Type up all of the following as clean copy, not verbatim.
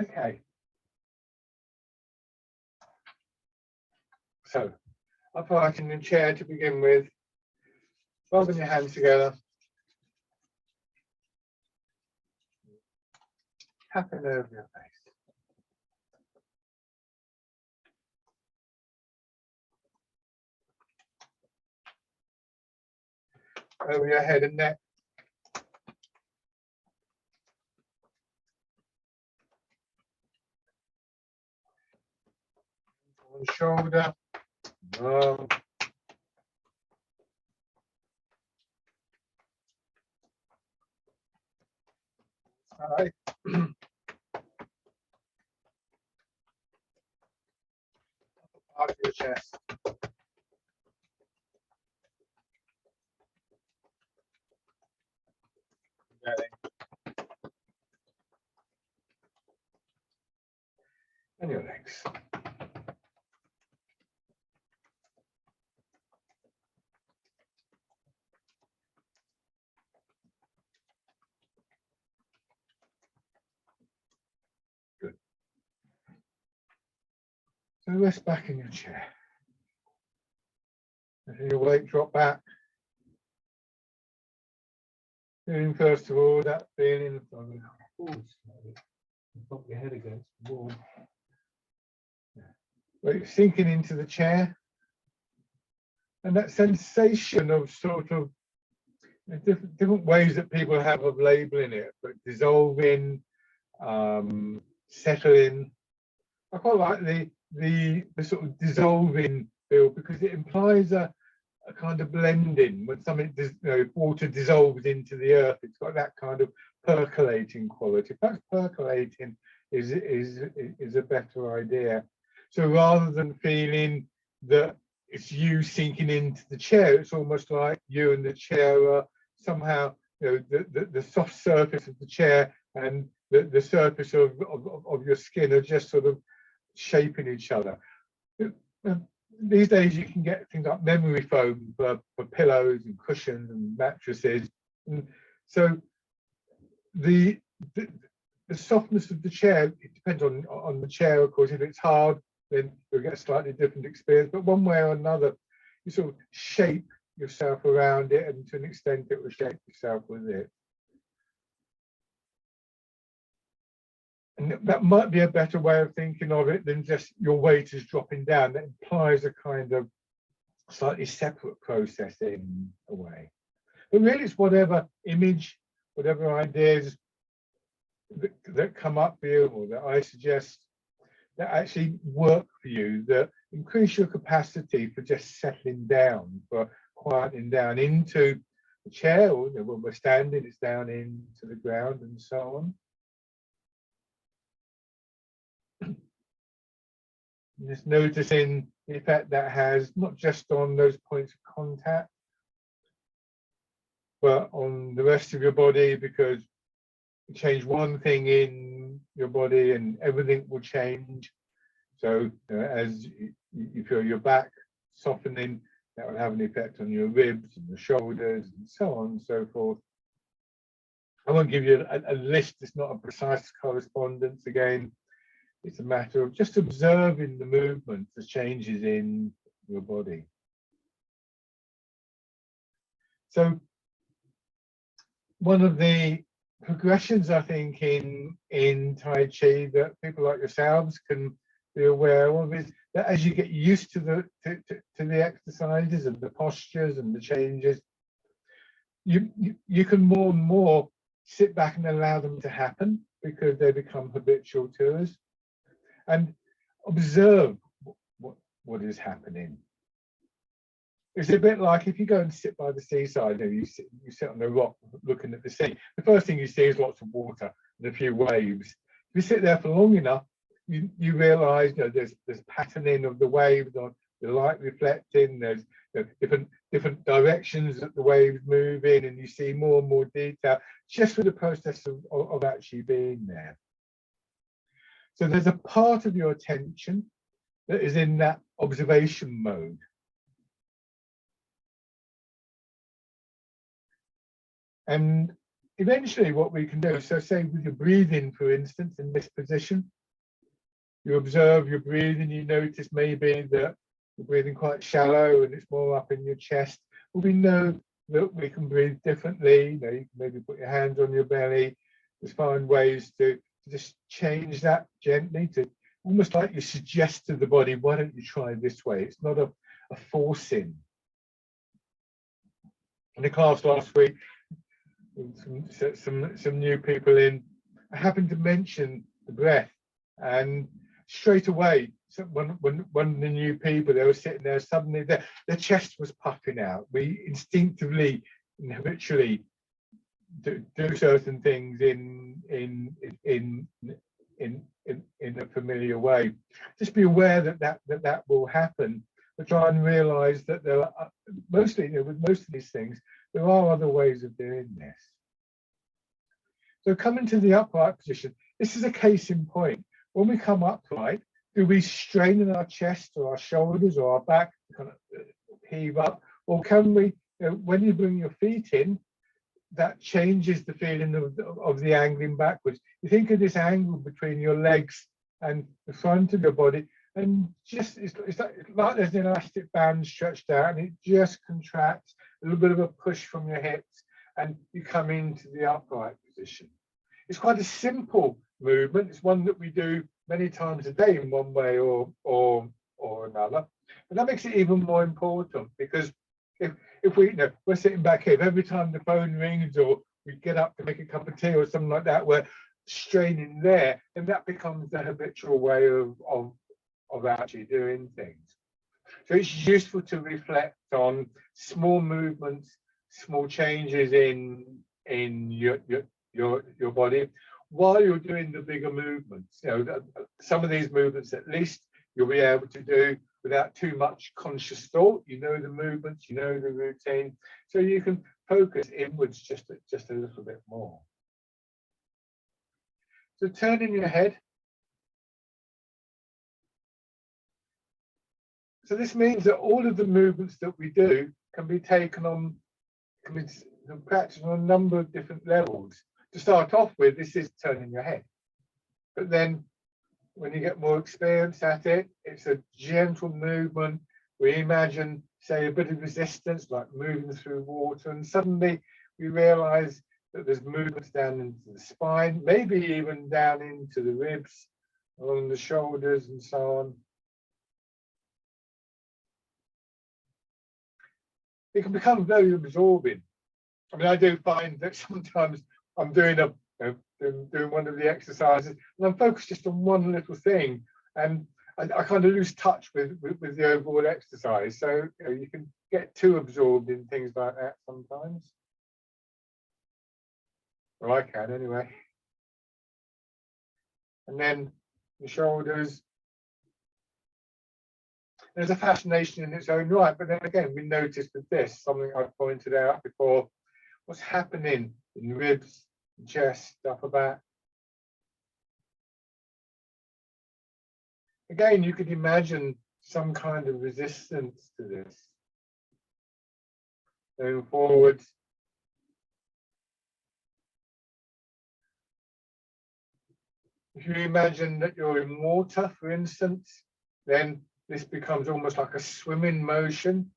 Okay. So, upright in the chair to begin with. Rubbing your hands together. Tapping over your face. Over your head and neck. On shoulder. Arm. Side. Part of your chest. And your legs. Good. So rest back in your chair. As your weight drop back. Feeling first of all that feeling of bump your head against the wall. Weight sinking into the chair. And that sensation of sort of different ways that people have of labeling it, but dissolving, settling. I quite like the sort of dissolving feel because it implies a kind of blending. When something, if water dissolves into the earth, it's got that kind of percolating quality. Perhaps percolating is a better idea. So rather than feeling that it's you sinking into the chair, it's almost like you and the chair are somehow, the soft surface of the chair and the surface of your skin are just sort of shaping each other. These days you can get things like memory foam for pillows and cushions and mattresses. And so the softness of the chair, it depends on the chair, of course. If it's hard, then you'll get a slightly different experience. But one way or another, you sort of shape yourself around it, and to an extent it will shape yourself with it. And that might be a better way of thinking of it than just your weight is dropping down. That implies a kind of slightly separate process in a way. But really it's whatever image, whatever ideas that come up for you or that I suggest that actually work for you, that increase your capacity for just settling down, for quieting down into the chair, or when we're standing, it's down into the ground and so on. Just noticing the effect that has, not just on those points of contact, but on the rest of your body, because you change one thing in your body and everything will change. So as you feel your back softening, that will have an effect on your ribs and the shoulders and so on and so forth. I won't give you a list, it's not a precise correspondence again. It's a matter of just observing the movements, the changes in your body. So one of the progressions, I think, in Tai Chi that people like yourselves can be aware of is that as you get used to the exercises and the postures and the changes, you can more and more sit back and allow them to happen because they become habitual to us, and observe what is happening. It's a bit like if you go and sit by the seaside, you sit on a rock looking at the sea. The first thing you see is lots of water and a few waves. If you sit there for long enough, you realise there's patterning of the waves, on the light reflecting. There's different directions that the waves move in, and you see more and more detail just with the process of actually being there. So there's a part of your attention that is in that observation mode. And eventually what we can do, so say with your breathing, for instance, in this position, you observe your breathing, you notice maybe that you're breathing quite shallow and it's more up in your chest. Well, we know that we can breathe differently. You know, you can maybe put your hands on your belly, just find ways to just change that gently, to almost like you suggest to the body, why don't you try this way? It's not a forcing. In the class last week, some new people in, I happened to mention the breath, and straight away, when one of the new people, they were sitting there, suddenly their chest was puffing out. We instinctively and habitually do certain things in a familiar way. Just be aware that will happen, but try and realize that there are mostly, you know, with most of these things, there are other ways of doing this. So coming to the upright position, this is a case in point. When we come upright, do we strain in our chest or our shoulders or our back to kind of heave up? Or can we, you know, when you bring your feet in, that changes the feeling of the angling backwards. You think of this angle between your legs and the front of your body, and just it's like there's an elastic band stretched out, and it just contracts, a little bit of a push from your hips, and you come into the upright position. It's quite a simple movement. It's one that we do many times a day in one way or another. But that makes it even more important, because if we, you know, we're sitting back here, if every time the phone rings or we get up to make a cup of tea or something like that, we're straining there, and that becomes the habitual way of actually doing things. So it's useful to reflect on small movements, small changes in your body while you're doing the bigger movements. You know, some of these movements at least you'll be able to do without too much conscious thought. You know the movements, you know the routine, so you can focus inwards just a little bit more. So turning your head. So this means that all of the movements that we do can be taken on, can be practiced on a number of different levels. To start off with, this is turning your head. But then when you get more experience at it, it's a gentle movement. We imagine, say, a bit of resistance, like moving through water, and suddenly we realize that there's movements down into the spine, maybe even down into the ribs, along the shoulders, and so on. It can become very absorbing. I mean, I do find that sometimes I'm doing doing one of the exercises, and I'm focused just on one little thing, and I kind of lose touch with the overall exercise. So you know, you can get too absorbed in things like that sometimes. Well, I can anyway. And then the shoulders. There's a fascination in its own right, but then again, we notice with this, something I pointed out before, what's happening in the ribs, chest, upper back. Again, you could imagine some kind of resistance to this. Going forward. If you imagine that you're in water, for instance, then this becomes almost like a swimming motion.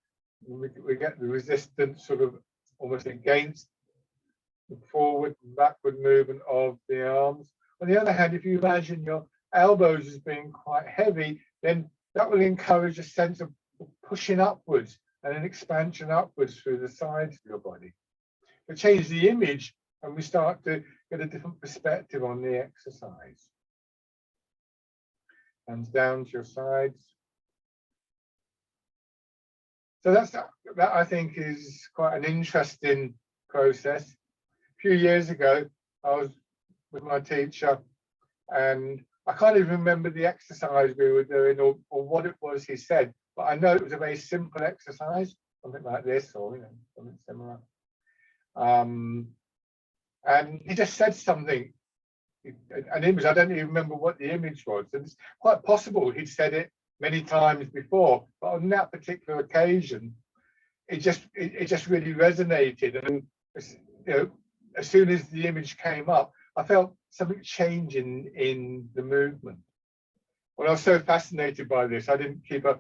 We get the resistance sort of almost against the forward and backward movement of the arms. On the other hand, if you imagine your elbows as being quite heavy, then that will encourage a sense of pushing upwards and an expansion upwards through the sides of your body. We change the image and we start to get a different perspective on the exercise. Hands down to your sides. So that I think is quite an interesting process. A few years ago, I was with my teacher, and I can't even remember the exercise we were doing or what it was he said, but I know it was a very simple exercise, something like this, or something similar. And he just said something, an image. I don't even remember what the image was. And it's quite possible he'd said it many times before, but on that particular occasion, it just really resonated. And as soon as the image came up, I felt something changing in the movement. Well, I was so fascinated by this, I didn't keep a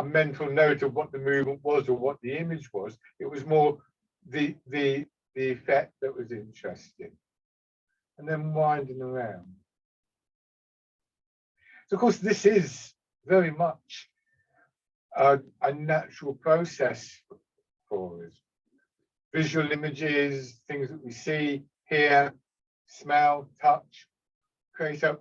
mental note of what the movement was or what the image was. It was more the effect that was interesting. And then winding around. So of course, this is very much a natural process for us. Visual images, things that we see, hear, smell, touch, create a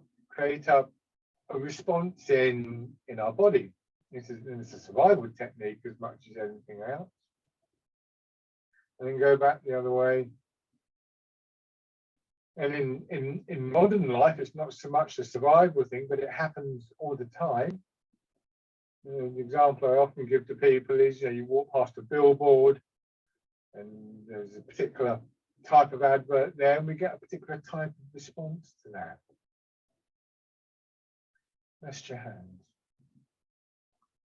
response in our body. It's a survival technique as much as anything else. And then go back the other way. And in modern life, it's not so much a survival thing, but it happens all the time. The example I often give to people is, you walk past a billboard and there's a particular type of advert there, and we get a particular type of response to that. Rest your hands.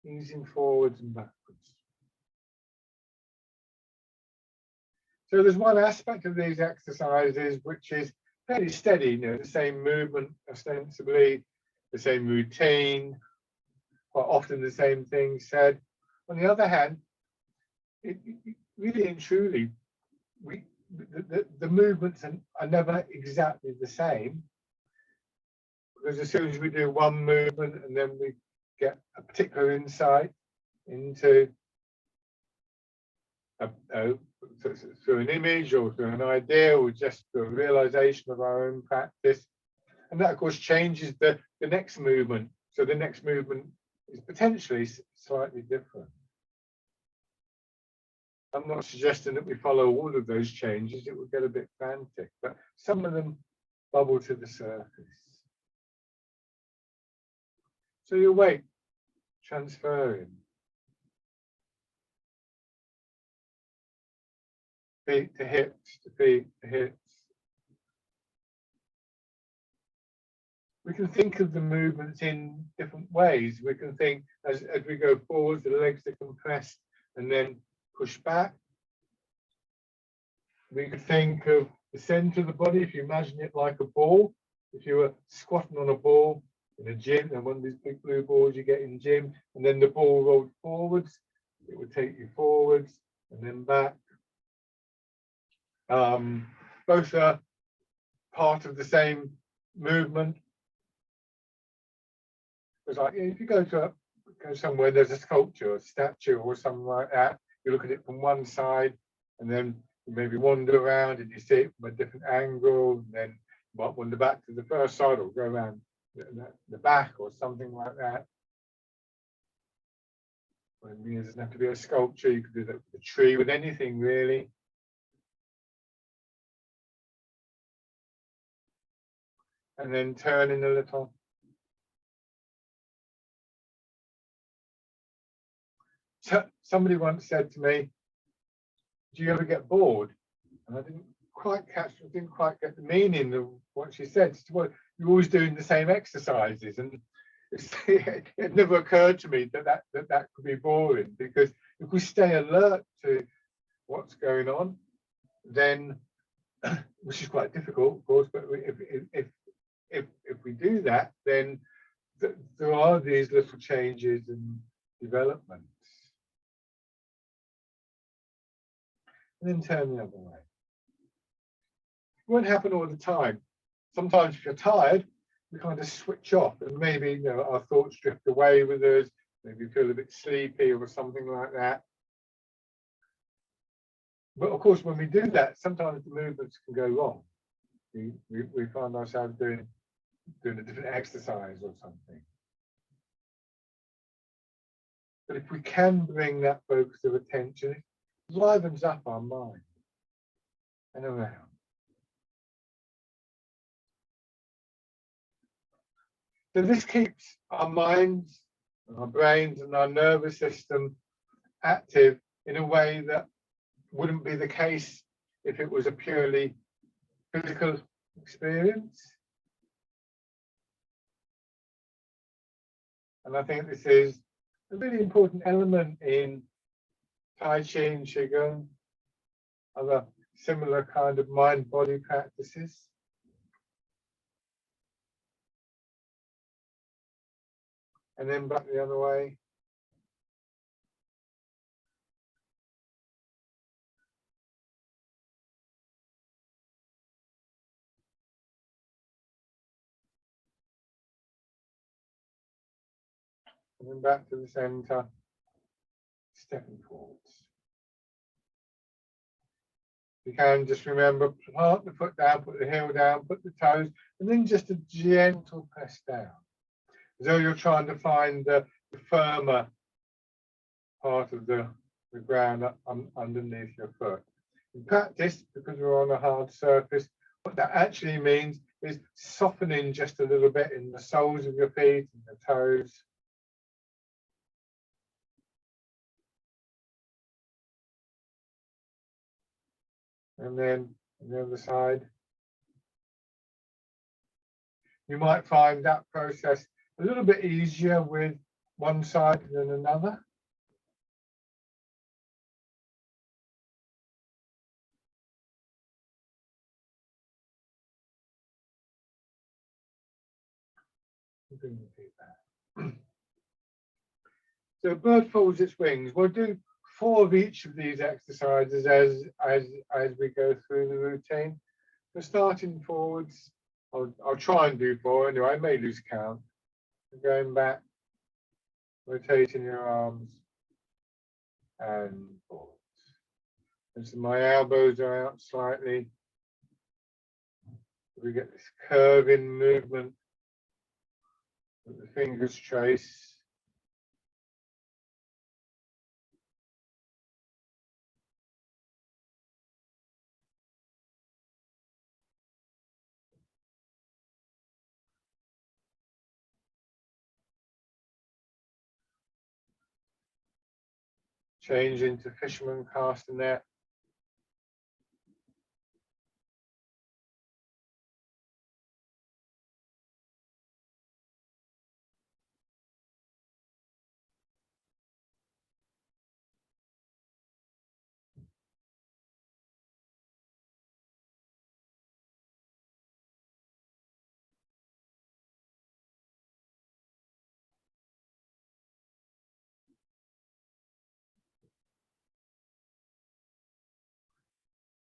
Easing forwards and backwards. So there's one aspect of these exercises which is fairly steady, the same movement ostensibly, the same routine, quite often the same thing said. On the other hand, it really and truly, the movements are never exactly the same, because as soon as we do one movement and then we get a particular insight into through an image or through an idea or just through a realization of our own practice, and that of course changes the next movement. So the next movement is potentially slightly different. I'm not suggesting that we follow all of those changes, it would get a bit frantic, but some of them bubble to the surface. So your weight transferring. Feet to hips, to feet to hips. We can think of the movements in different ways. We can think as we go forward, the legs are compressed and then push back. We could think of the center of the body, if you imagine it like a ball. If you were squatting on a ball in a gym, and one of these big blue balls you get in gym, and then the ball rolled forwards, it would take you forwards and then back. Both are part of the same movement. It's like if you go somewhere, there's a sculpture, a statue, or something like that. You look at it from one side, and then you maybe wander around and you see it from a different angle, and then you might wander back to the first side or go around the back or something like that. Well, it doesn't have to be a sculpture. You could do that with a tree, with anything really. And then turning a little. So somebody once said to me, do you ever get bored? And I didn't quite get the meaning of what she said. Well, you're always doing the same exercises, and it never occurred to me that could be boring, because if we stay alert to what's going on, then, which is quite difficult, of course, but if we do that, then there are these little changes and developments. And then turn the other way. It won't happen all the time. Sometimes if you're tired, we kind of switch off, and maybe our thoughts drift away with us, maybe feel a bit sleepy or something like that. But of course, when we do that, sometimes the movements can go wrong. We find ourselves doing a different exercise or something. But if we can bring that focus of attention, it livens up our mind and around. So this keeps our minds, our brains and our nervous system active in a way that wouldn't be the case if it was a purely physical experience. And I think this is a really important element in Tai Chi and Qigong, other similar kind of mind-body practices. And then back the other way. And then back to the center, stepping forwards. You can just remember, plant the foot down, put the heel down, put the toes, and then just a gentle press down. As though you're trying to find the firmer part of the ground underneath your foot. In practice, because we're on a hard surface, what that actually means is softening just a little bit in the soles of your feet and the toes. And then on the other side. You might find that process a little bit easier with one side than another. Bring the feet back. So bird folds its wings. We'll do 4 of each of these exercises as we go through the routine. So starting forwards, I'll try and do 4 anyway. I may lose count. Going back, rotating your arms and forwards. And so my elbows are out slightly. We get this curving movement with the fingers trace. Change into fisherman castanet.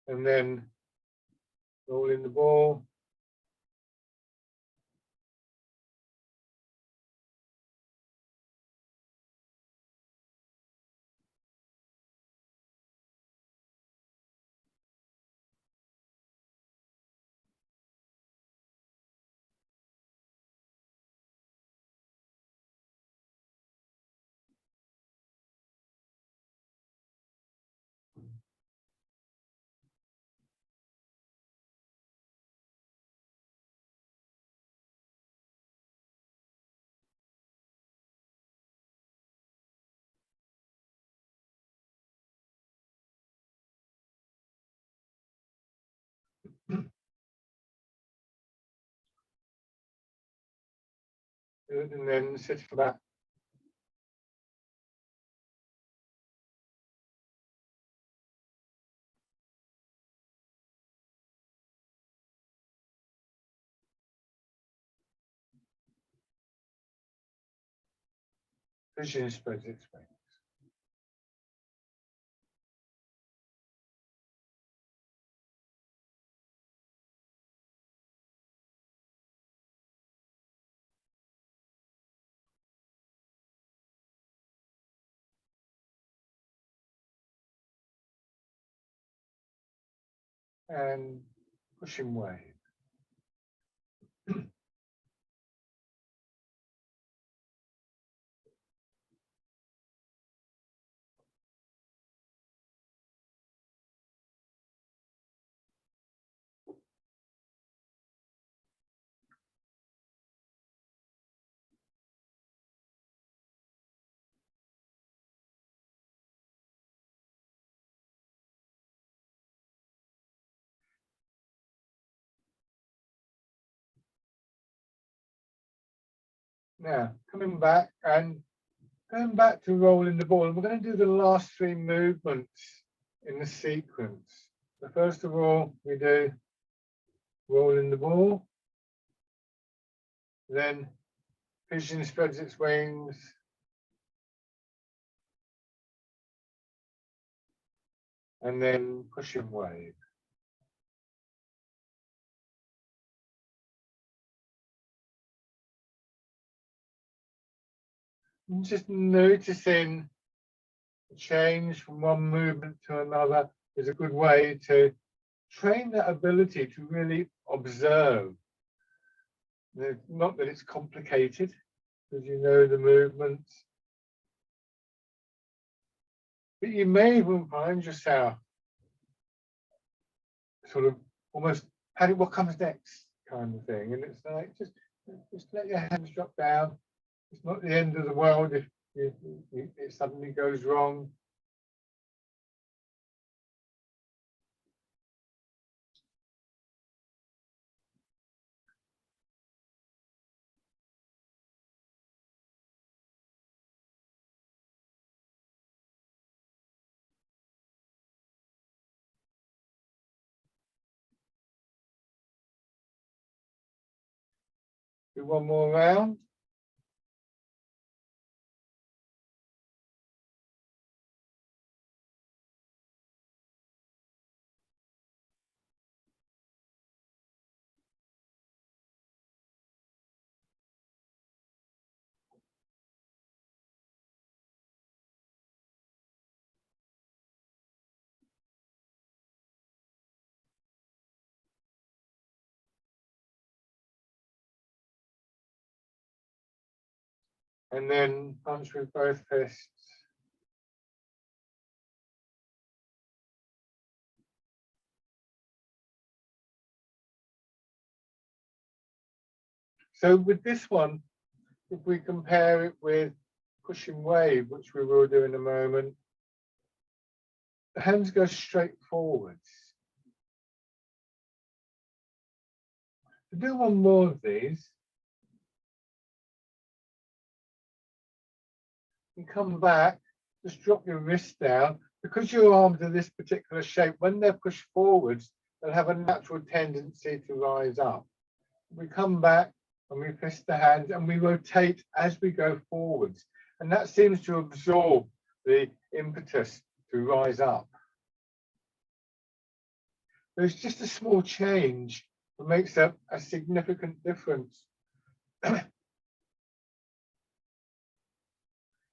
And then rolling the ball. Good, and then sit for that. Pigeon spreads its wings. And pushing wave. Now, coming back and going back to rolling the ball, and we're going to do the last 3 movements in the sequence. So first of all, we do rolling the ball. Then pigeon spreads its wings. And then pushing wave. And just noticing the change from one movement to another is a good way to train that ability to really observe. Not that it's complicated, because you know the movements. But you may even find yourself sort of almost what comes next kind of thing. And it's like, just let your hands drop down. It's not the end of the world if it suddenly goes wrong. Do one more round. And then punch with both fists. So with this one, if we compare it with pushing wave, which we will do in a moment, the hands go straight forwards. To do one more of these, you come back, just drop your wrist down. Because your arms are this particular shape, when they're pushed forwards, they'll have a natural tendency to rise up. We come back and we fist the hands and we rotate as we go forwards. And that seems to absorb the impetus to rise up. There's just a small change that makes a significant difference.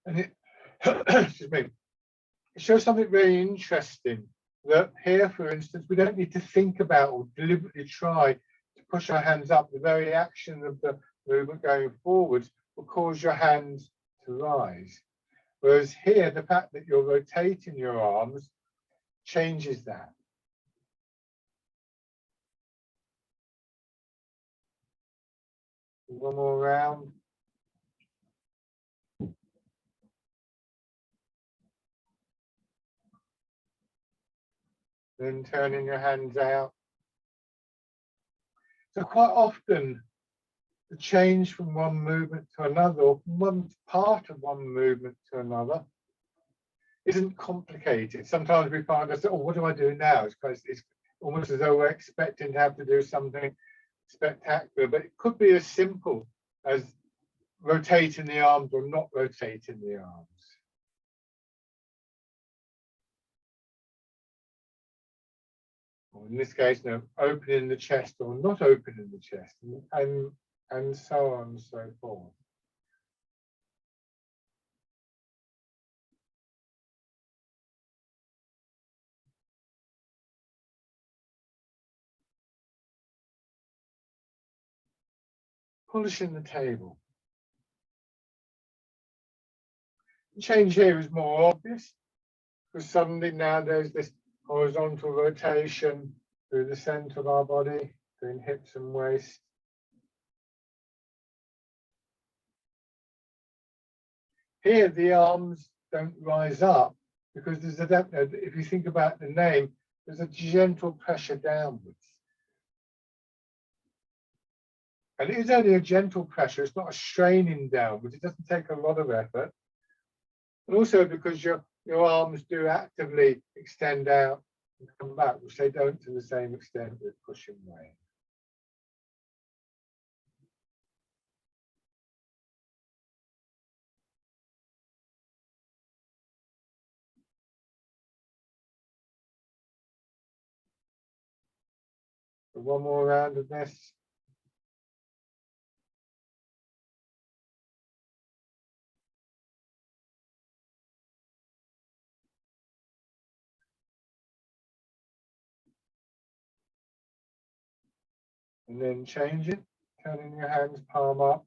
And it, excuse me, it shows something very interesting, that here, for instance, we don't need to think about or deliberately try to push our hands up. The very action of the movement going forwards will cause your hands to rise. Whereas here, the fact that you're rotating your arms changes that. One more round. Then turning your hands out. So quite often, the change from one movement to another, or from one part of one movement to another, isn't complicated. Sometimes we find ourselves, oh, what do I do now? It's almost as though we're expecting to have to do something spectacular, but it could be as simple as rotating the arms or not rotating the arms. Or in this case, no, opening the chest or not opening the chest, and so on and so forth. Polishing the table. The change here is more obvious, because suddenly now there's this horizontal rotation through the center of our body, between hips and waist. Here, the arms don't rise up because there's if you think about the name, there's a gentle pressure downwards. And it is only a gentle pressure, it's not a straining downwards, it doesn't take a lot of effort. And also because your arms do actively extend out and come back, which they don't to the same extent with push and wave. So one more round of this. And then change it, turning your hands palm up,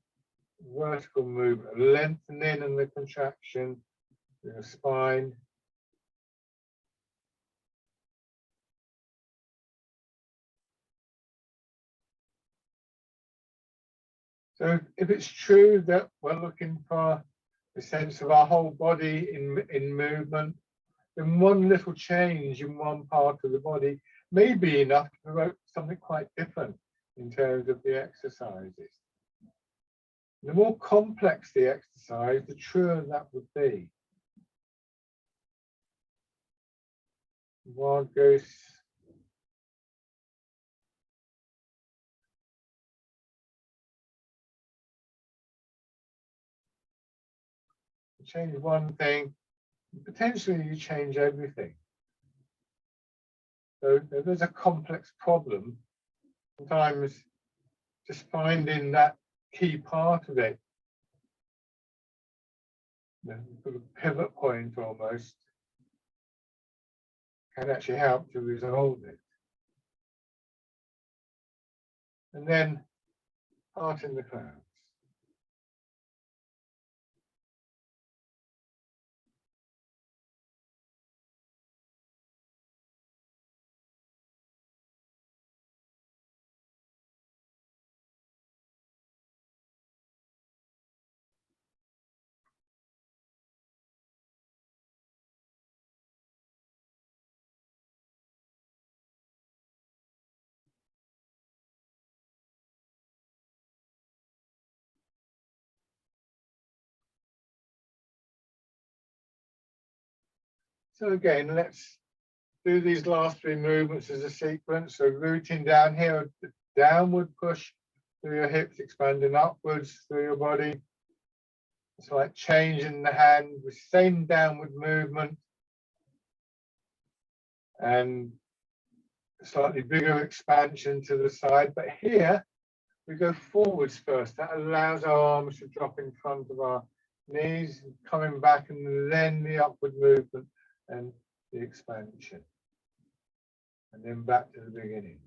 vertical movement, lengthening and the contraction of your spine. So if it's true that we're looking for a sense of our whole body in movement, then one little change in one part of the body may be enough to provoke something quite different in terms of the exercises. The more complex the exercise, the truer that would be. Wild goose. Change one thing, potentially you change everything. So if there's a complex problem, sometimes just finding that key part of it, the sort of pivot point almost, can actually help to resolve it. And then heart in the clouds. So again, let's do these last three movements as a sequence. So rooting down here, downward push through your hips, expanding upwards through your body. It's like changing the hand with same downward movement and slightly bigger expansion to the side. But here we go forwards first. That allows our arms to drop in front of our knees, coming back, and then the upward movement and the expansion. And then back to the beginning.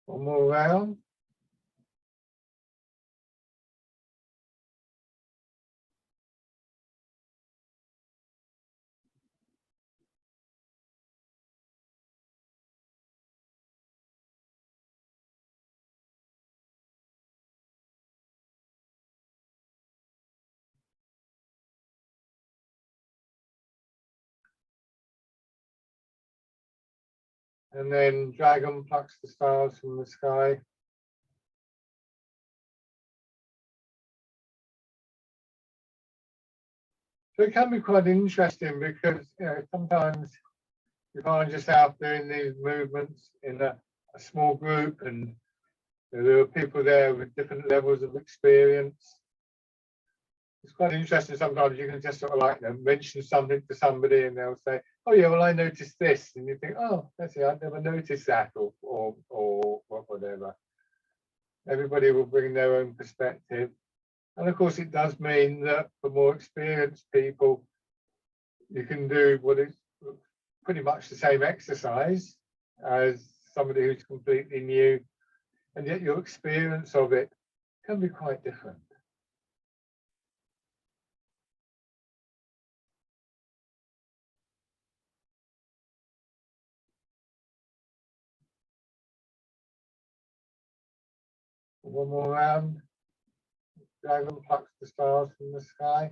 One more round. And then dragon plucks the stars from the sky. So it can be quite interesting because, you know, sometimes you find yourself doing these movements in a small group, and you know, there are people there with different levels of experience. It's quite interesting. Sometimes you can just sort of like, you know, mention something to somebody and they'll say, oh yeah, well I noticed this, and you think, oh, that's it, I've never noticed that, or whatever. Everybody will bring their own perspective. And of course, it does mean that for more experienced people, you can do what is pretty much the same exercise as somebody who's completely new, and yet your experience of it can be quite different. One more round. Dragon plucks the stars from the sky.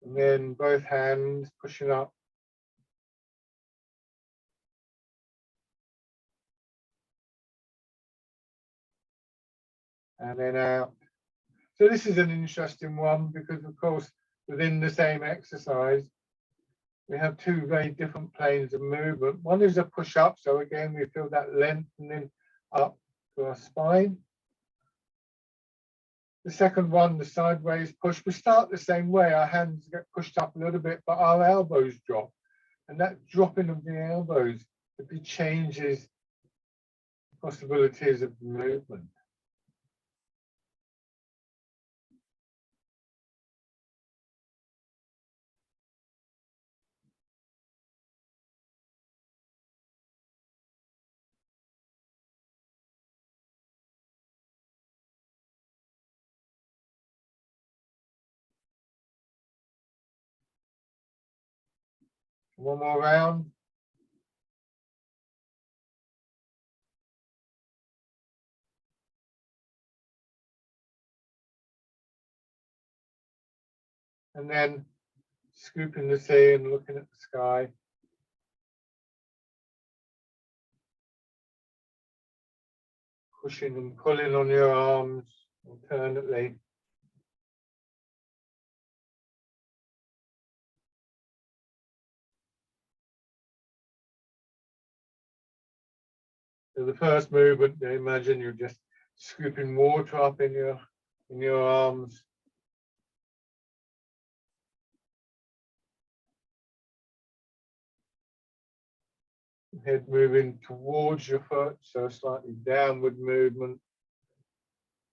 And then both hands pushing up. And then out. So this is an interesting one because, of course, within the same exercise, we have two very different planes of movement. One is a push-up. So again, we feel that lengthening up to our spine. The second one, the sideways push, we start the same way. Our hands get pushed up a little bit, but our elbows drop. And that dropping of the elbows, it changes possibilities of movement. One more round. And then scooping the sea and looking at the sky. Pushing and pulling on your arms alternately. So the first movement, you imagine you're just scooping water up in your arms. Head moving towards your foot, so slightly downward movement.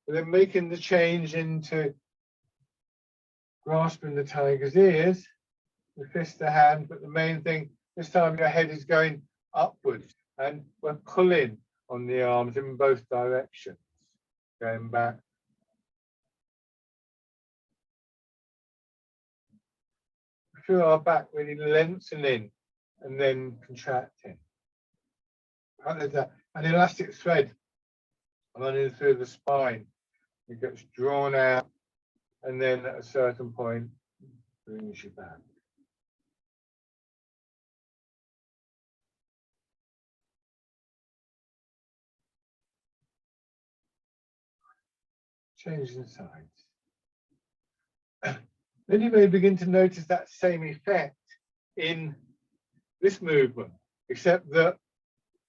But then making the change into grasping the tiger's ears, the fist to hand, but the main thing, this time your head is going upwards and we're pulling on the arms in both directions, going back. Feel our back really lengthening and then contracting. There's an elastic thread running through the spine. It gets drawn out and then at a certain point brings you back. Changing sides. Then you may begin to notice that same effect in this movement, except that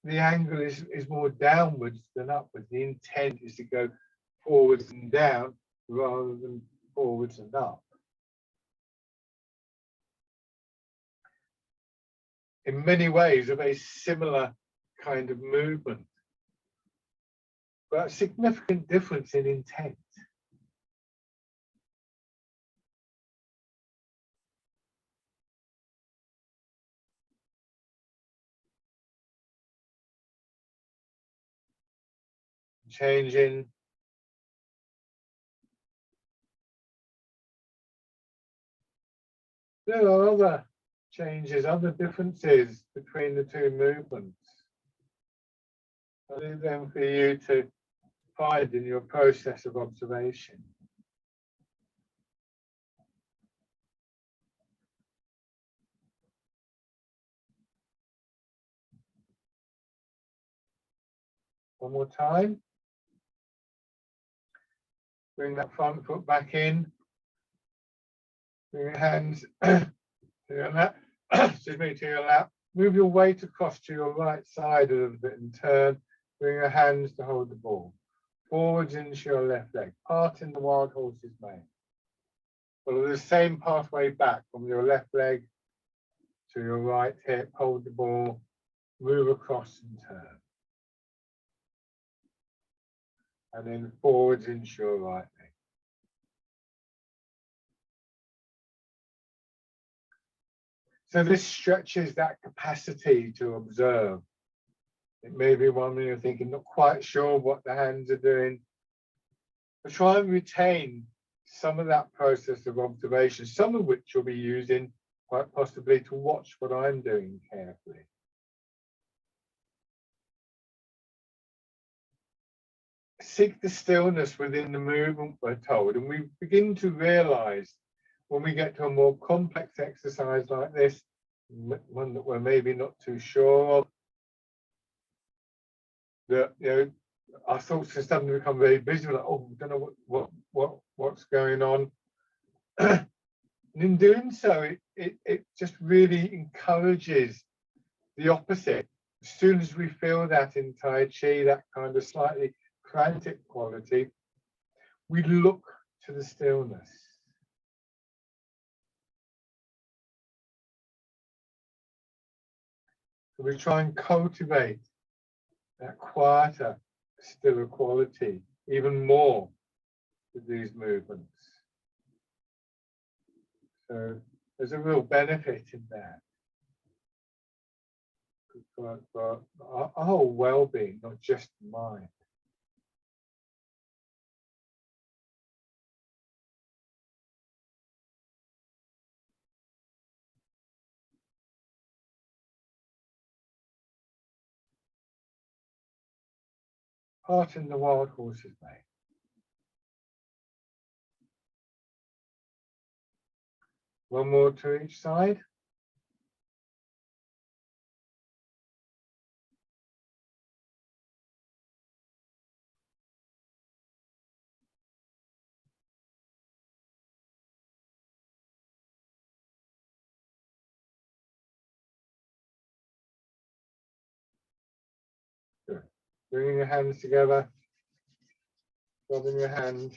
the angle is more downwards than upwards. The intent is to go forwards and down rather than forwards and up. In many ways, a very similar kind of movement, but a significant difference in intent. Changing. There are other changes, other differences between the two movements. I leave them for you to find in your process of observation. One more time. Bring that front foot back in. Bring your hands to your lap. Excuse me, to your lap. Move your weight across to your right side a little bit and turn. Bring your hands to hold the ball. Forwards into your left leg. Parting the wild horse's mane. Follow the same pathway back from your left leg to your right hip, hold the ball, move across and turn. And then forwards into your right leg. So this stretches that capacity to observe. It may be one where you're thinking, not quite sure what the hands are doing, but try and retain some of that process of observation, some of which you'll be using quite possibly to watch what I'm doing carefully. Seek the stillness within the movement, we're told, and we begin to realize when we get to a more complex exercise like this, one that we're maybe not too sure of, that our thoughts can suddenly become very busy, like, oh, I don't know what's going on. And in doing so, it just really encourages the opposite. As soon as we feel that in Tai Chi, that kind of slightly frantic quality, we look to the stillness. So we try and cultivate that quieter, stiller quality even more with these movements. So there's a real benefit in that for our whole well-being, not just mind. Parting the wild horses, mate. One more to each side. Good. Bringing your hands together, rubbing your hand.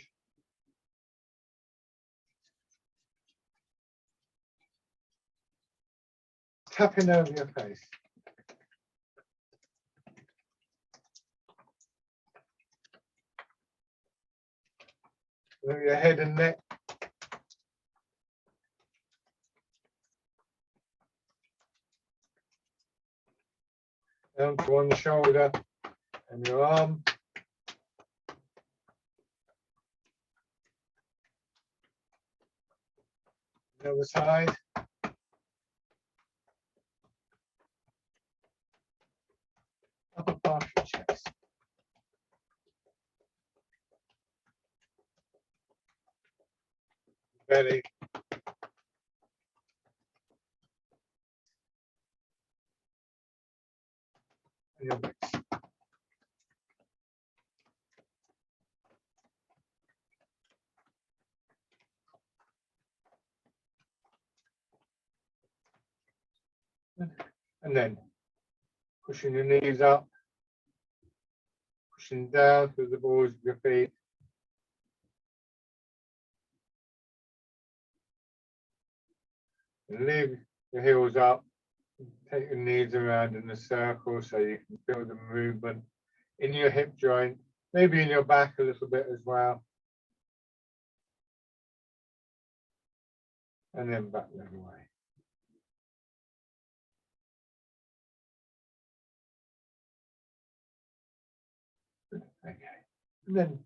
Tapping over your face. Over your head and neck. Down to one shoulder and your arm. The other side. Upper part of your chest. Belly. And your legs. And then pushing your knees up, pushing down through the balls of your feet. And leave your heels up. Take your knees around in a circle so you can feel the movement in your hip joint, maybe in your back a little bit as well. And then back the other way. Okay, and then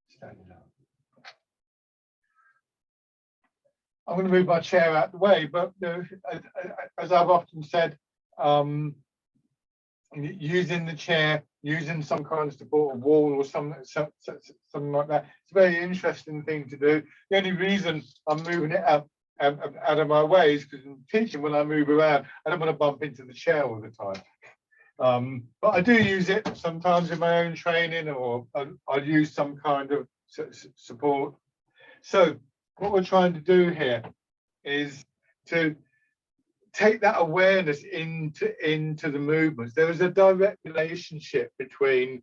standing up. I'm going to move my chair out the way, but as I've often said, using the chair, using some kind of support, a wall or something like that, it's a very interesting thing to do. The only reason I'm moving it out of my way is because in teaching, when I move around, I don't want to bump into the chair all the time. But I do use it sometimes in my own training, or I'll use some kind of support. So what we're trying to do here is to take that awareness into the movements. There is a direct relationship between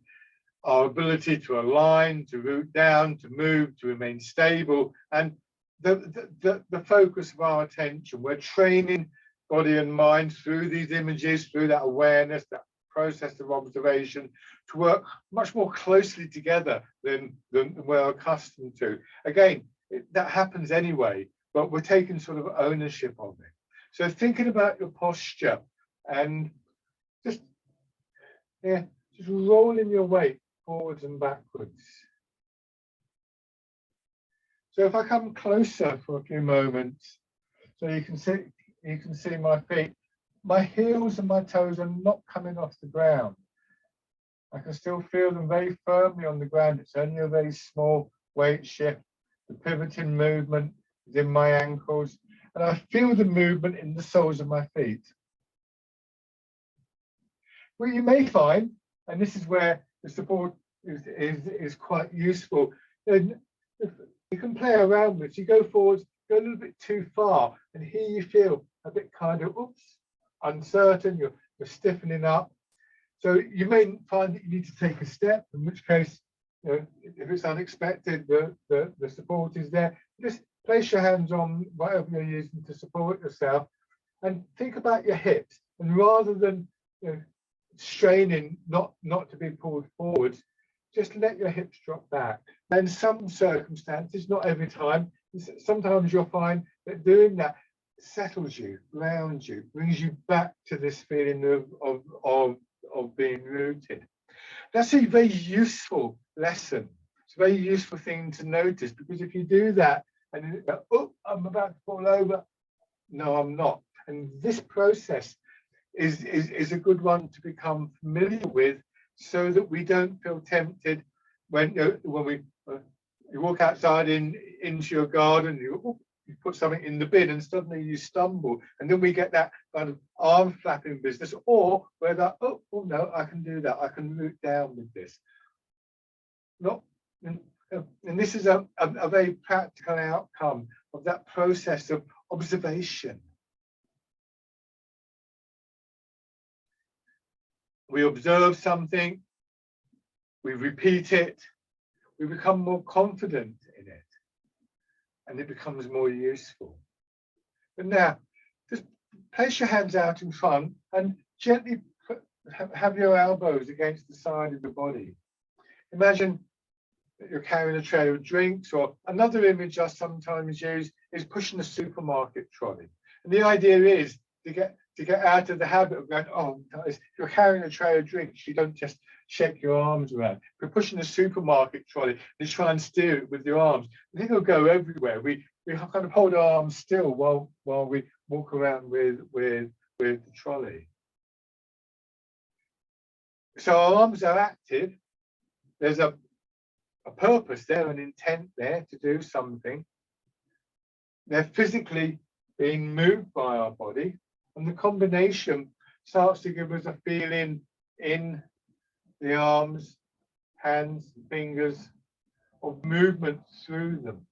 our ability to align, to root down, to move, to remain stable, and the focus of our attention. We're training body and mind through these images, through that awareness, that process of observation, to work much more closely together than we're accustomed to. Again, that happens anyway, but we're taking sort of ownership of it. So thinking about your posture and just rolling your weight forwards and backwards. So if I come closer for a few moments, so you can see my feet. My heels and my toes are not coming off the ground. I can still feel them very firmly on the ground. It's only a very small weight shift. The pivoting movement is in my ankles, and I feel the movement in the soles of my feet. What you may find, and this is where the support is quite useful, and you can play around with it. You go forwards, go a little bit too far, and here you feel a bit kind of uncertain, you're stiffening up. So you may find that you need to take a step, in which case, if it's unexpected, the support is there. Just place your hands on whatever you're using to support yourself, and think about your hips. And rather than straining not to be pulled forward, just let your hips drop back. In some circumstances, not every time, sometimes you'll find that doing that settles you, grounds you, brings you back to this feeling of being rooted. That's a very useful lesson. It's a very useful thing to notice, because if you do that and you go, oh, I'm about to fall over, no, I'm not. And this process is a good one to become familiar with, so that we don't feel tempted when you walk outside into your garden, you put something in the bin and suddenly you stumble, and then we get that kind of arm flapping business, or where that, oh no, I can do that, I can root down with this. And this is a very practical outcome of that process of observation. We observe something, we repeat it, we become more confident in it, and it becomes more useful. But now, just place your hands out in front and gently have your elbows against the side of the body. Imagine that you're carrying a tray of drinks, or another image I sometimes use is pushing a supermarket trolley. And the idea is to get out of the habit of going, oh, if you're carrying a tray of drinks, you don't just shake your arms around. If you're pushing a supermarket trolley, you try and steer it with your arms. I think it'll go everywhere. We kind of hold our arms still while we walk around with the trolley. So our arms are active. There's a purpose there, an intent there to do something. They're physically being moved by our body. And the combination starts to give us a feeling in the arms, hands, fingers of movement through them.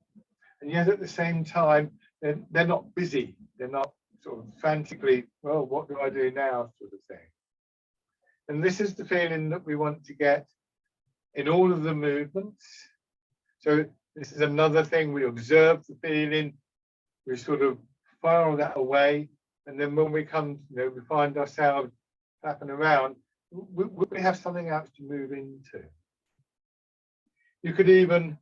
And yet at the same time, they're not busy. They're not sort of frantically, well, what do I do now, sort of thing. And this is the feeling that we want to get in all of the movements. So this is another thing. We observe the feeling, we sort of file that away. And then when we come, we find ourselves flapping around, we have something else to move into. You could even,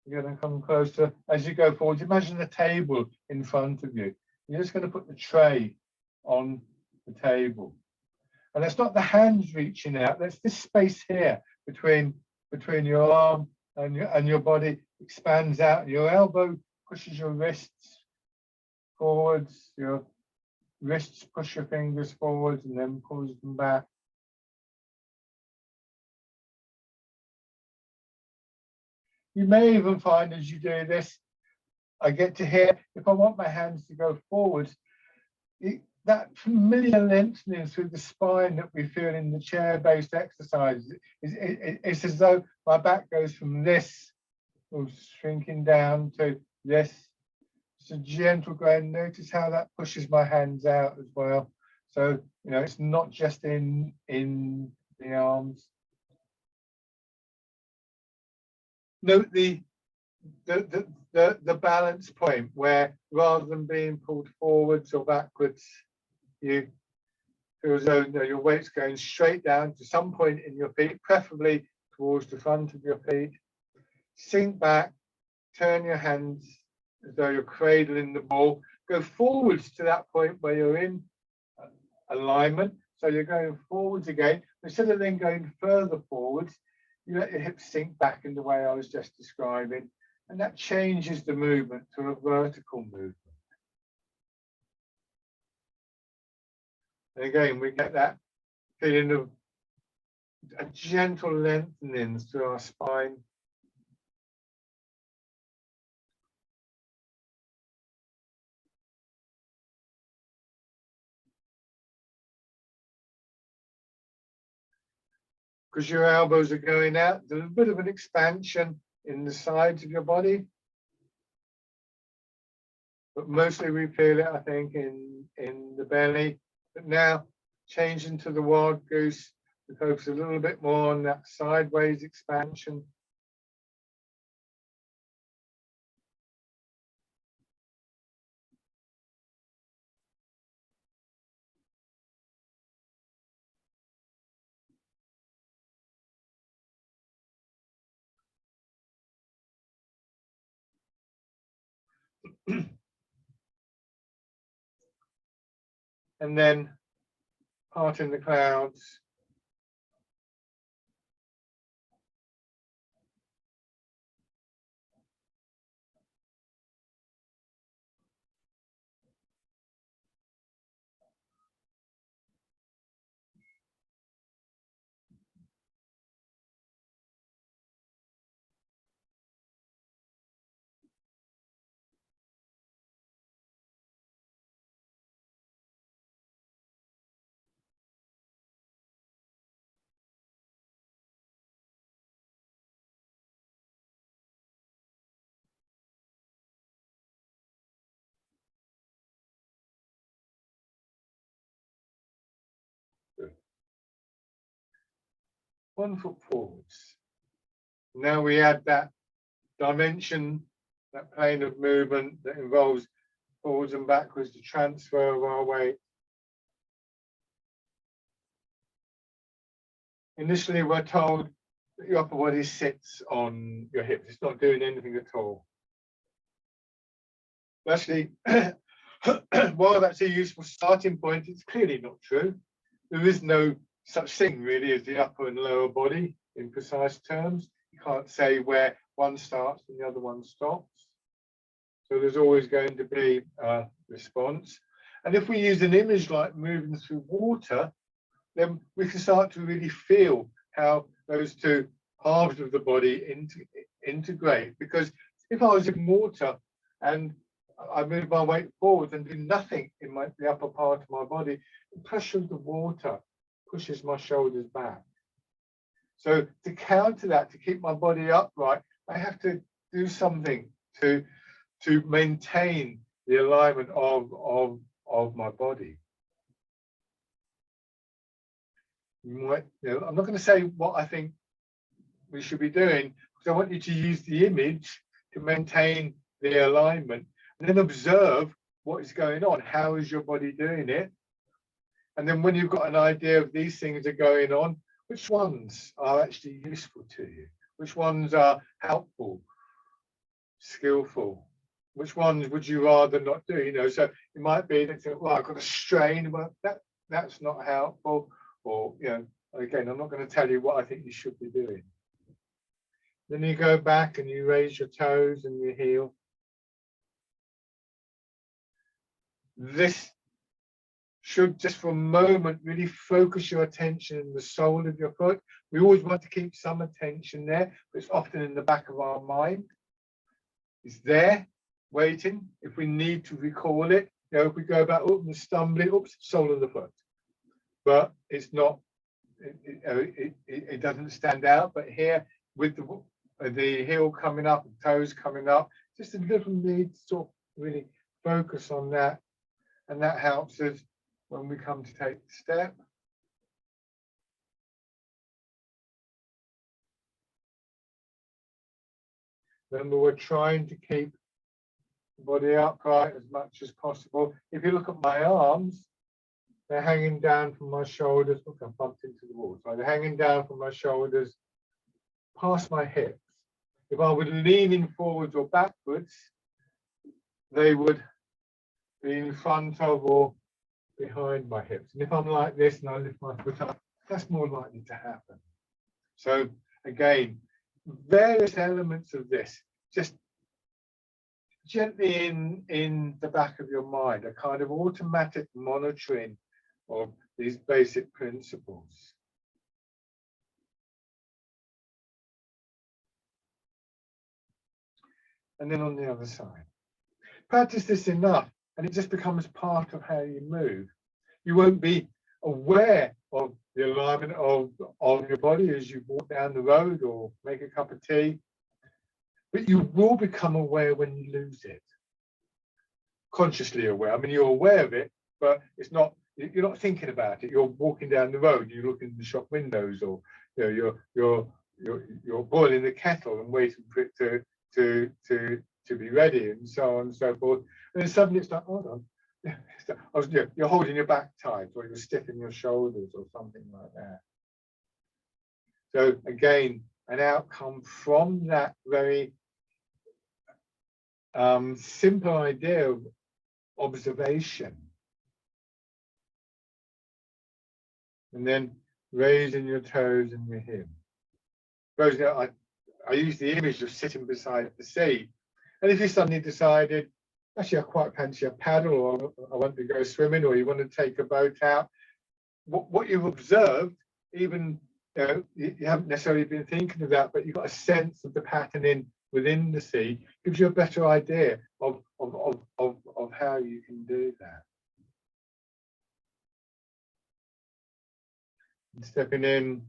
you're going to come closer as you go forward. Imagine a table in front of you. You're just going to put the tray on the table. And that's not the hands reaching out. That's this space here between your arm and your body expands out. And your elbow pushes your wrists forwards. Your wrists push your fingers forwards and then pulls them back. You may even find as you do this, I get to hear, if I want my hands to go forwards, that familiar lengthening through the spine that we feel in the chair-based exercises, it's as though my back goes from this, shrinking down to this. It's a gentle grind. Notice how that pushes my hands out as well. So, it's not just in the arms. Note the the balance point where rather than being pulled forwards or backwards, you feel as though your weight's going straight down to some point in your feet, preferably towards the front of your feet. Sink back, turn your hands as though you're cradling the ball. Go forwards to that point where you're in alignment. So you're going forwards again. Instead of then going further forwards, you let your hips sink back in the way I was just describing. And that changes the movement to a vertical movement. And again, we get that feeling of a gentle lengthening through our spine. Because your elbows are going out, there's a bit of an expansion in the sides of your body. But mostly we feel it, I think, in the belly. But now, changing to the wild goose, we focus a little bit more on that sideways expansion. And then parting the clouds. Good. 1 foot forwards. Now we add that dimension, that plane of movement that involves forwards and backwards, the transfer of our weight. Initially, we're told that your upper body sits on your hips. It's not doing anything at all. Actually, while that's a useful starting point, it's clearly not true. There is no such thing really as the upper and lower body in precise terms. You can't say where one starts and the other one stops. So there's always going to be a response. And if we use an image like moving through water, then we can start to really feel how those two halves of the body integrate. Because if I was in water and I move my weight forward and do nothing in the upper part of my body, the pressure of the water pushes my shoulders back. So to counter that, to keep my body upright, I have to do something to maintain the alignment of my body. I'm not going to say what I think we should be doing, because I want you to use the image to maintain the alignment and then observe what is going on. How is your body doing it? And then when you've got an idea of these things are going on, which ones are actually useful to you? Which ones are helpful, skillful? Which ones would you rather not do? So it might be that, well, I've got a strain, well, that's not helpful. Or, again, I'm not going to tell you what I think you should be doing. Then you go back and you raise your toes and your heel. This should just for a moment really focus your attention in the sole of your foot. We always want to keep some attention there, but it's often in the back of our mind. It's there, waiting. If we need to recall it, if we go back, oops, and stumbling, oops, sole of the foot. But it's not, it doesn't stand out. But here, with the heel coming up, the toes coming up, just a little need to sort of really focus on that. And that helps us when we come to take the step. Remember, we're trying to keep the body upright as much as possible. If you look at my arms, they're hanging down from my shoulders. Look, I bumped into the wall. So they're hanging down from my shoulders past my hips. If I were leaning forwards or backwards, they would be in front of or behind my hips. And if I'm like this and I lift my foot up, that's more likely to happen. So again, various elements of this, just gently in the back of your mind, a kind of automatic monitoring of these basic principles. And then on the other side, practice this enough and it just becomes part of how you move. You won't be aware of the alignment of your body as you walk down the road or make a cup of tea, but you will become aware when you lose it. Consciously aware. I mean, you're aware of it, but it's not, you're not thinking about it. You're walking down the road, you look in the shop windows, or you know, you're boiling the kettle and waiting for it to be ready, and so on and so forth. And then suddenly it's like, hold on, you're holding your back tight, or you're stiffing your shoulders, or something like that. So again, an outcome from that very simple idea of observation, and then raising your toes and your hips. I use the image of sitting beside the sea, and if you suddenly decided, actually, I quite fancy a paddle, or I want to go swimming, or you want to take a boat out, what you've observed, even you haven't necessarily been thinking of that, but you've got a sense of the patterning within the sea, gives you a better idea of how you can do that. And stepping in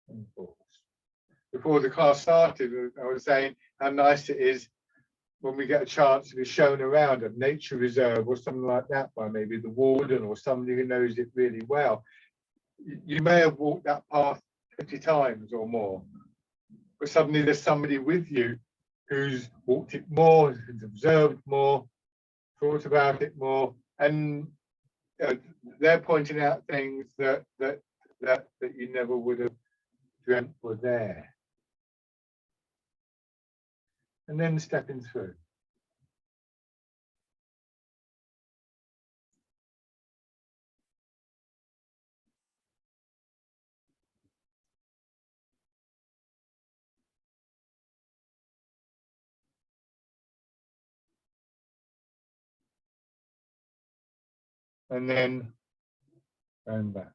and pause. Before the class started, I was saying how nice it is when we get a chance to be shown around a nature reserve or something like that by maybe the warden or somebody who knows it really well. You may have walked that path 50 times or more, but suddenly there's somebody with you who's walked it more, who's observed more, thought about it more, and they're pointing out things that you never would have dreamt were there. And then stepping through. And then going back.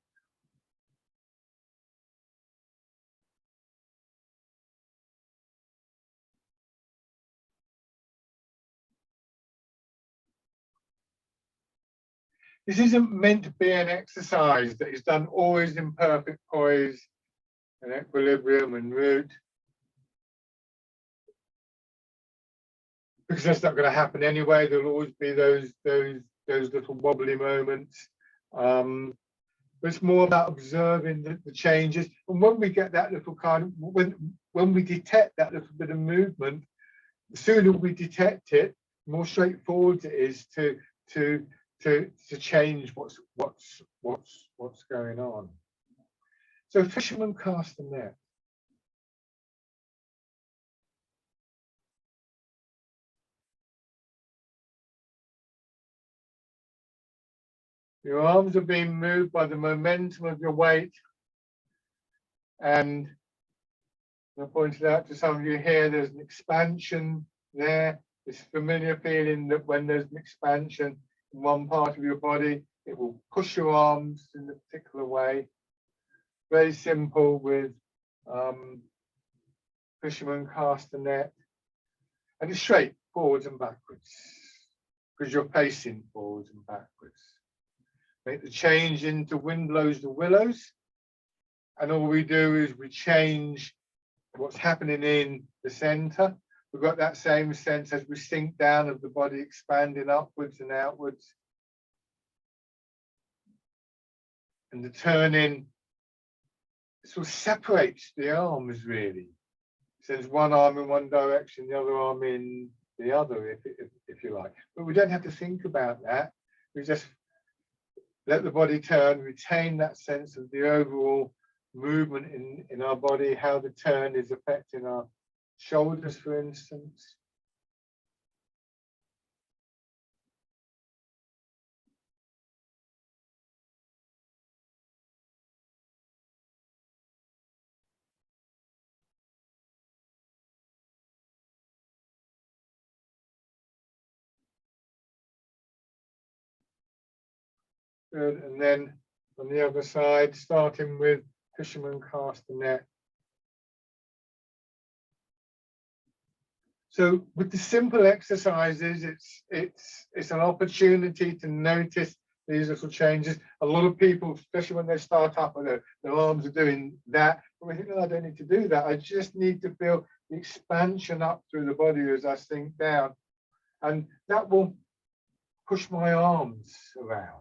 This isn't meant to be an exercise that is done always in perfect poise and equilibrium and root, because that's not going to happen anyway. There'll always be those little wobbly moments. But it's more about observing the changes. And when we get that little kind of, when we detect that little bit of movement, the sooner we detect it, the more straightforward it is to change what's going on. So fishermen cast the net. Your arms are being moved by the momentum of your weight, and I pointed out to some of you here, there's an expansion there. This familiar feeling that when there's an expansion in one part of your body, it will push your arms in a particular way. Very simple with fishermen cast the net. And it's straight, forwards and backwards, because you're pacing forwards and backwards. Make the change into wind blows the willows. And all we do is we change what's happening in the center. We've got that same sense as we sink down of the body expanding upwards and outwards. And the turning sort of separates the arms really. sends one arm in one direction, the other arm in the other, if you like. But we don't have to think about that. We just let the body turn, retain that sense of the overall movement in our body, how the turn is affecting our shoulders, for instance. Good. And then on the other side, starting with fisherman castanet. So with the simple exercises, it's an opportunity to notice these little changes. A lot of people, especially when they start up and their arms are doing that, but we think, oh, I don't need to do that. I just need to feel the expansion up through the body as I sink down. And that will push my arms around.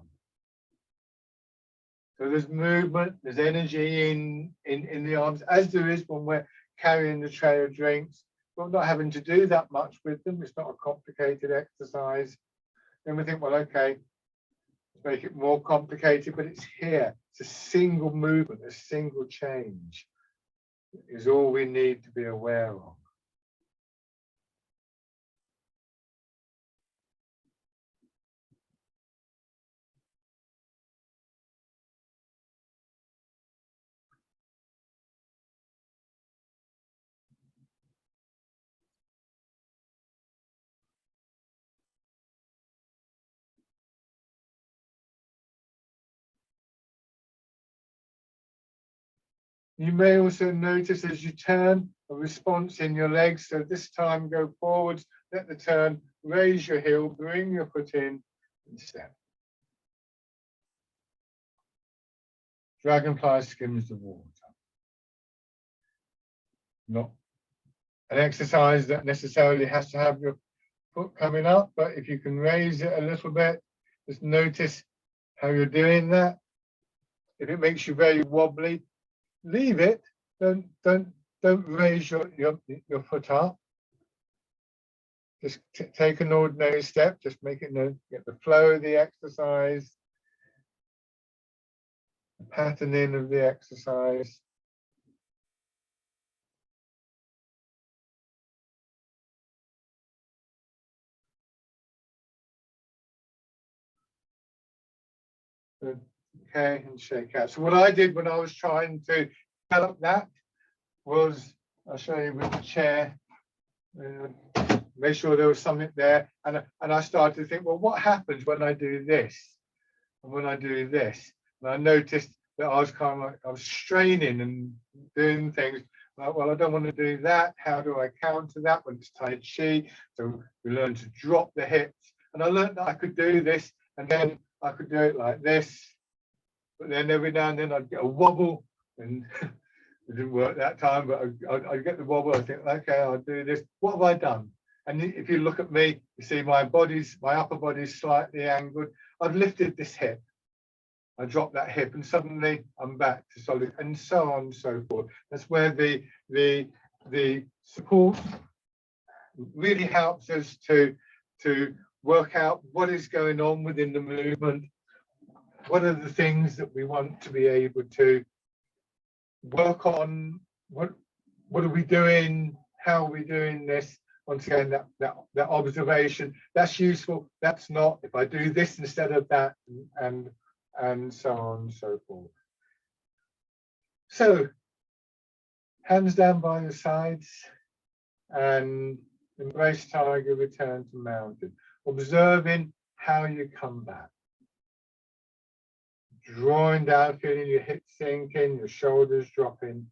So there's movement, there's energy in the arms, as there is when we're carrying the tray of drinks, but not having to do that much with them. It's not a complicated exercise. Then we think, well, okay, let's make it more complicated, but it's here. It's a single movement, a single change is all we need to be aware of. You may also notice as you turn a response in your legs. So this time go forwards, let the turn, raise your heel, bring your foot in and step. Dragonfly skims the water. Not an exercise that necessarily has to have your foot coming up, but if you can raise it a little bit, just notice how you're doing that. If it makes you very wobbly, leave it. Don't raise your foot up. Just take an ordinary step. Just make it get the flow of the exercise, the patterning of the exercise. Okay, and shake out. So what I did when I was trying to develop that was, I'll show you with the chair, make sure there was something there, and I started to think, well, what happens when I do this and when I do this? And I noticed that I was kind of like, I was straining and doing things like, well, I don't want to do that. How do I counter that when it's Tai Chi? So we learned to drop the hips, and I learned that I could do this, and then I could do it like this. But then every now and then I'd get a wobble, and it didn't work that time, but I'd get the wobble. I think, okay, I'll do this. What have I done? And if you look at me, you see my upper body's slightly angled. I've lifted this hip. I drop that hip, and suddenly I'm back to solid, and so on and so forth. That's where the support really helps us to work out what is going on within the movement. What are the things that we want to be able to work on? What are we doing? How are we doing this? Once again, that observation, that's useful, that's not. If I do this instead of that, and so on and so forth. So, hands down by your sides, and embrace tiger, return to mountain. Observing how you come back. Drawing down, feeling your hips sinking, your shoulders dropping,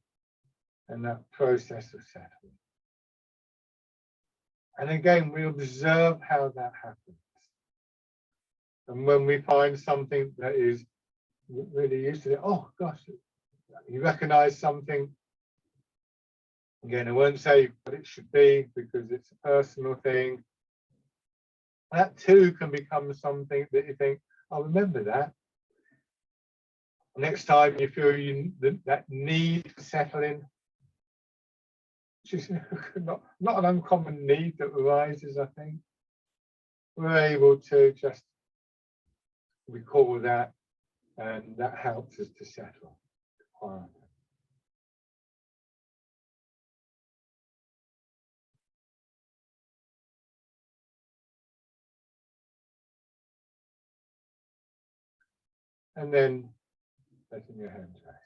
and that process of settling. And again, we observe how that happens. And when we find something that is really used to it, oh gosh, you recognize something. Again, I won't say what it should be because it's a personal thing. That too can become something that you think, I'll remember that. Next time you feel that need for settling, which is not an uncommon need that arises, I think. We're able to just recall that, and that helps us to settle quiet. And then letting your hands rest.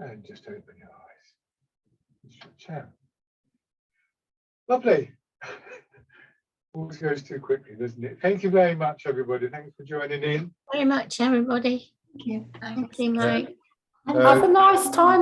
And just open your eyes. Stretch out. Lovely. Always goes too quickly, doesn't it? Thank you very much, everybody. Thanks for joining in. Very much, everybody. Thank you. Thank you, Mike. And have a nice time.